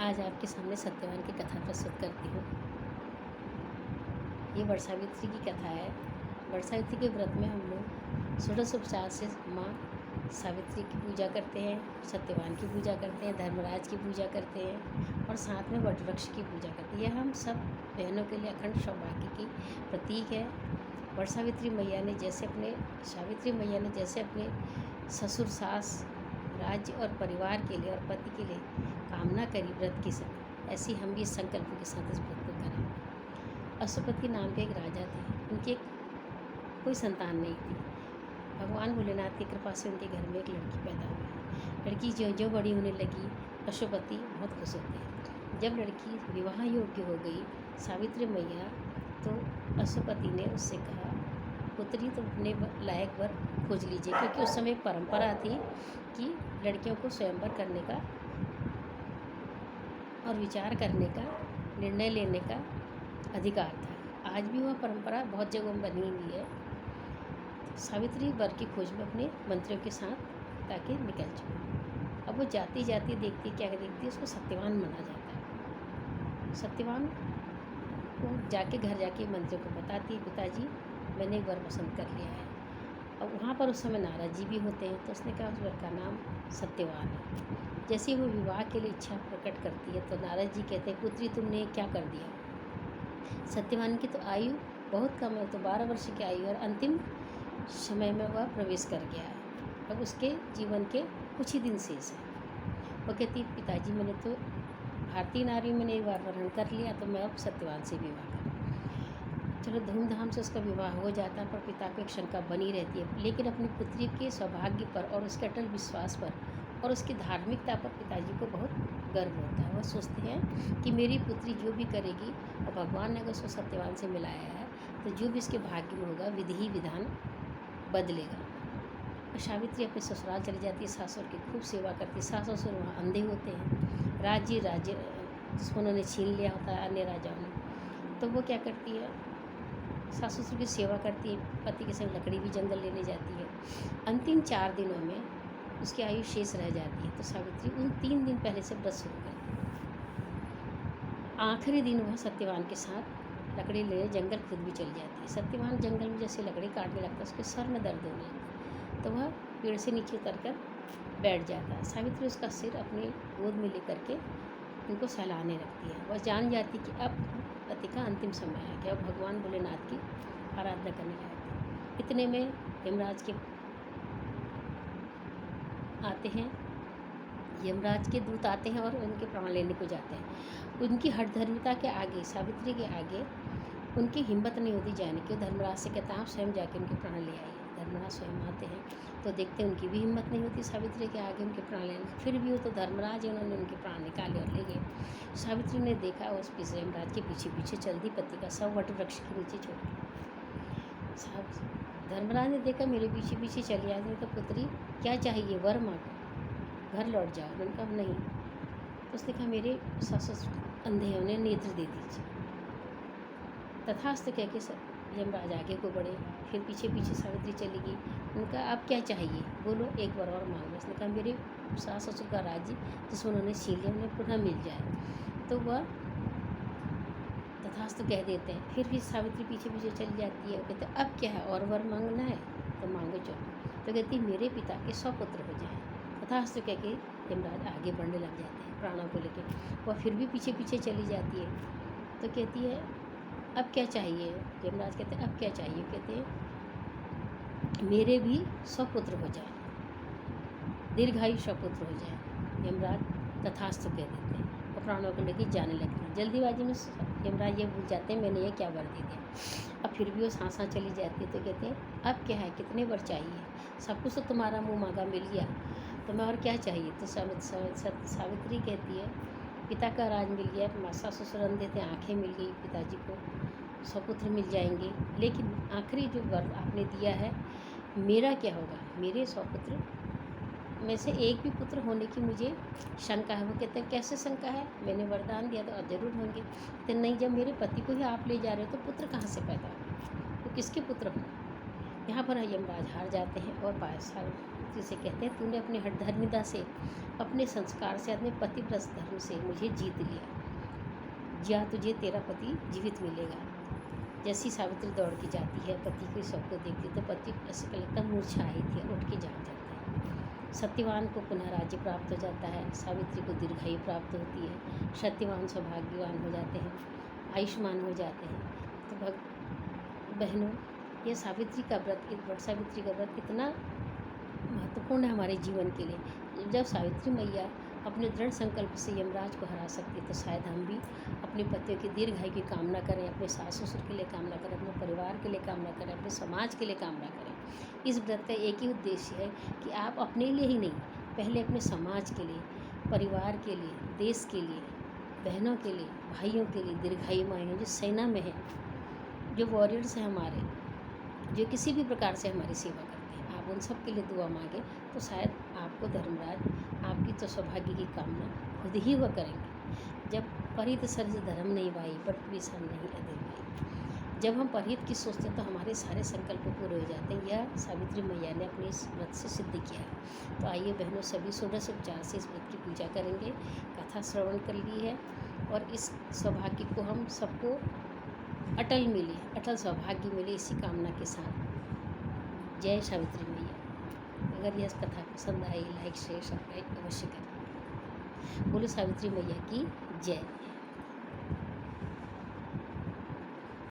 आज आपके सामने सत्यवान की कथा प्रस्तुत करती हूँ। ये वटसावित्री की कथा है। वटसावित्री के व्रत में हम लोग षोडशोपचार से माँ सावित्री की पूजा करते हैं, सत्यवान की पूजा करते हैं, धर्मराज की पूजा करते हैं और साथ में वटवृक्ष की पूजा करते हैं। यह हम सब बहनों के लिए अखंड सौभाग्य की प्रतीक है। वटसावित्री मैया ने जैसे अपने ससुर सास राज्य और परिवार के लिए और पति के लिए कामना करी व्रत के साथ, ऐसी हम भी संकल्प के साथ इस व्रत को करें। अशुपति नाम के एक राजा थे। उनके कोई संतान नहीं थी। भगवान भोलेनाथ की कृपा से उनके घर में एक लड़की पैदा हुई। लड़की जो जो बड़ी होने लगी, अशुपति बहुत खुश होते। जब लड़की विवाह योग्य हो गई सावित्री मैया, तो अशुपति ने उससे कहा, पुत्री तुम अपने लायक वर खोज लीजिए, क्योंकि उस समय एक परंपरा थी कि लड़कियों को स्वयंवर करने का और विचार करने का, निर्णय लेने का अधिकार था। आज भी वह परंपरा बहुत जगहों में बनी हुई है। सावित्री वर की खोज में अपने मंत्रियों के साथ ताकि निकल चुकी। अब वो जाती जाती देखती, क्या देखती, उसको सत्यवान माना जाता है। सत्यवान को जाके घर जाके मंत्रियों को बताती, पिताजी मैंने एक वर पसंद कर लिया है। अब वहाँ पर उस समय नारद जी भी होते हैं, तो उसने कहा उस वर का नाम सत्यवान है। जैसे वो विवाह के लिए इच्छा प्रकट करती है, तो नारद जी कहते हैं, पुत्री तुमने क्या कर दिया। सत्यवान की तो आयु बहुत कम है, तो 12 वर्ष की आयु और अंतिम समय में वह प्रवेश कर गया है। अब उसके जीवन के कुछ ही दिन शेष हैं। वो कहती, पिताजी मैंने तो भारतीय नारी मैंने एक बार वर्ण कर लिया, तो मैं अब सत्यवान से विवाह करूँ। चलो धूमधाम से उसका विवाह हो जाता, पर पिता को एक शंका बनी रहती है। लेकिन अपनी पुत्री के सौभाग्य पर और उसके अटल विश्वास पर और उसकी धार्मिकता पर पिताजी को बहुत गर्व होता है। वह सोचते हैं कि मेरी पुत्री जो भी करेगी, और भगवान ने अगर उसको सत्यवान से मिलाया है, तो जो भी इसके भाग्य में होगा विधि विधान बदलेगा। सावित्री अपने ससुराल चली जाती है, सासुर की खूब सेवा करती है। सास ससुर वहाँ अंधे होते हैं। राज्य जिसको उन्होंने छीन लिया होता है अन्य राजाओं ने, तो वो क्या करती है, सास ससुर की सेवा करती है, पति के संग लकड़ी भी जंगल लेने जाती है। अंतिम 4 दिनों में उसकी आयु शेष रह जाती है, तो सावित्री उन 3 दिन पहले से व्रत शुरू करती है। आखिरी दिन वह सत्यवान के साथ लकड़ी लेने जंगल खुद भी चली जाती है। सत्यवान जंगल में जैसे लकड़ी काटने लगता है, उसके सर में दर्द होने लगता है, तो वह पेड़ से नीचे उतर कर बैठ जाता है। सावित्री उसका सिर अपने गोद में लेकर के उनको सहलाने लगती है। वह जान जाती कि अब पति का अंतिम समय है, कि अब भगवान भोलेनाथ की आराधना करने लगती है। इतने में यमराज के आते हैं, यमराज के दूत आते हैं और उनके प्राण लेने को जाते हैं। उनकी हठधर्मिता के आगे, सावित्री के आगे उनकी हिम्मत नहीं होती जाने की। धर्मराज से कहता है, आप स्वयं जाके उनके प्राण ले आइए। धर्मराज स्वयं आते हैं, तो देखते हैं उनकी भी हिम्मत नहीं होती सावित्री के आगे उनके प्राण लेने की। फिर भी वो तो धर्मराज है, उन्होंने उनके प्राण निकाले और ले गए। सावित्री ने देखा, उस पीछे यमराज के पीछे पीछे चल दी, पति का शव वटवृक्ष के नीचे छोड़ दिया। धर्मराज ने देखा मेरे पीछे पीछे चली आती, तो पुत्री क्या चाहिए, वर मांगो, घर लौट जाओ। मैंने कहा नहीं। तो उसने कहा मेरे सास अंधे हैं, उन्हें नेत्र दे दीजिए। तथास्तु कह के यमराज आगे को बढ़े, फिर पीछे पीछे सावित्री चली गई। उनका अब क्या चाहिए, बोलो, एक बार और मांगो। उसने कहा मेरे सास ससुर का राज्य जिसमें उन्होंने छीन लिया, उन्हें पुनः मिल जाए। तो वह तथास्तु कह देते हैं। फिर भी सावित्री पीछे पीछे चली जाती है। वो कहते हैं अब क्या है, और वर मांगना है तो मांगो चलो। तो कहती मेरे पिता के 100 पुत्र हो जाए। तथास्तु कह के यमराज आगे बढ़ने लग जाते हैं प्राणों को लेकर। वह फिर भी पीछे पीछे चली जाती है, तो कहती है अब क्या चाहिए। यमराज कहते हैं अब क्या चाहिए। कहते हैं मेरे भी 100 पुत्र हो जाए, दीर्घायु 100 पुत्र हो जाए। यमराज तथास्तु कह देते हैं और प्राणों को लेकर जाने लगते हैं। जल्दीबाजी में यमराज ये भूल जाते हैं मैंने ये क्या वर दे दिया। अब फिर भी वो सांसा चली जाती है, तो कहते हैं अब क्या है, कितने वर चाहिए, सब कुछ तो तुम्हारा मुँह मांगा मिल गया, तुम्हें और क्या चाहिए। तो सावित्री कहती है पिता का राज मिल गया, सास ससुर अंधे थे, आँखें मिल गई, पिताजी को 100 पुत्र मिल जाएंगे, लेकिन आखिरी जो वर आपने दिया है मेरा क्या होगा। मेरे 100 पुत्र में से एक भी पुत्र होने की मुझे शंका है। वो कहते हैं कैसे शंका है, मैंने वरदान दिया तो जरूर होंगे। तो नहीं, जब मेरे पति को ही आप ले जा रहे हो तो पुत्र कहाँ से पैदा हो, तो किसके पुत्र होंगे। यहाँ पर यमराज हार जाते हैं और सावित्री से कहते हैं, तूने अपने हठधर्मिता से, अपने संस्कार से, अपने पतिव्रत धर्म से मुझे जीत लिया। या तुझे तेरा पति जीवित मिलेगा। जैसी सावित्री दौड़ के जाती है, पति के शव को देखती तो पति ऐसे लगता मूर्छाई थी, उठ के जाग जाता है। सत्यवान को पुनः राज्य प्राप्त हो जाता है, सावित्री को दीर्घायु प्राप्त होती है, सत्यवान सौभाग्यवान हो जाते हैं, आयुष्मान हो जाते हैं। तो बहनों, यह सावित्री का व्रत, वट सावित्री का व्रत इतना महत्वपूर्ण है हमारे जीवन के लिए। जब सावित्री मैया अपने दृढ़ संकल्प से यमराज को हरा सकती है, तो शायद हम भी अपने पतियों की दीर्घायु की कामना करें, अपने सास ससुर के लिए कामना करें, अपने परिवार के लिए कामना करें, अपने समाज के लिए कामना करें। इस व्रत का एक ही उद्देश्य है कि आप अपने लिए ही नहीं, पहले अपने समाज के लिए, परिवार के लिए, देश के लिए, बहनों के लिए, भाइयों के लिए दीर्घायुमाएँ हैं, जो सेना में हैं, जो वॉरियर्स हैं हमारे, जो किसी भी प्रकार से हमारी सेवा करते हैं, आप उन सब के लिए दुआ मांगें तो शायद आपको धर्मराज आपकी तो सौभाग्य की कामना खुद ही वह करेंगे। जब परित सर्ज धर्म नहीं भाई, पृथ्वी सर नहीं अधर भाई। जब हम परित की सोचते हैं तो हमारे सारे संकल्प पूरे हो जाते हैं। यह सावित्री मैया ने अपने इस व्रत से सिद्ध किया है। तो आइए बहनों, सभी षोडश उपचार से इस व्रत की पूजा करेंगे। कथा श्रवण कर ली है और इस सौभाग्य को हम सबको अटल मिले, अटल सौभाग्य मिले, इसी कामना के साथ जय सावित्री मैया। अगर यह कथा पसंद आई, लाइक शेयर सब्सक्राइब अवश्य करें। बोलो सावित्री मैया की जय।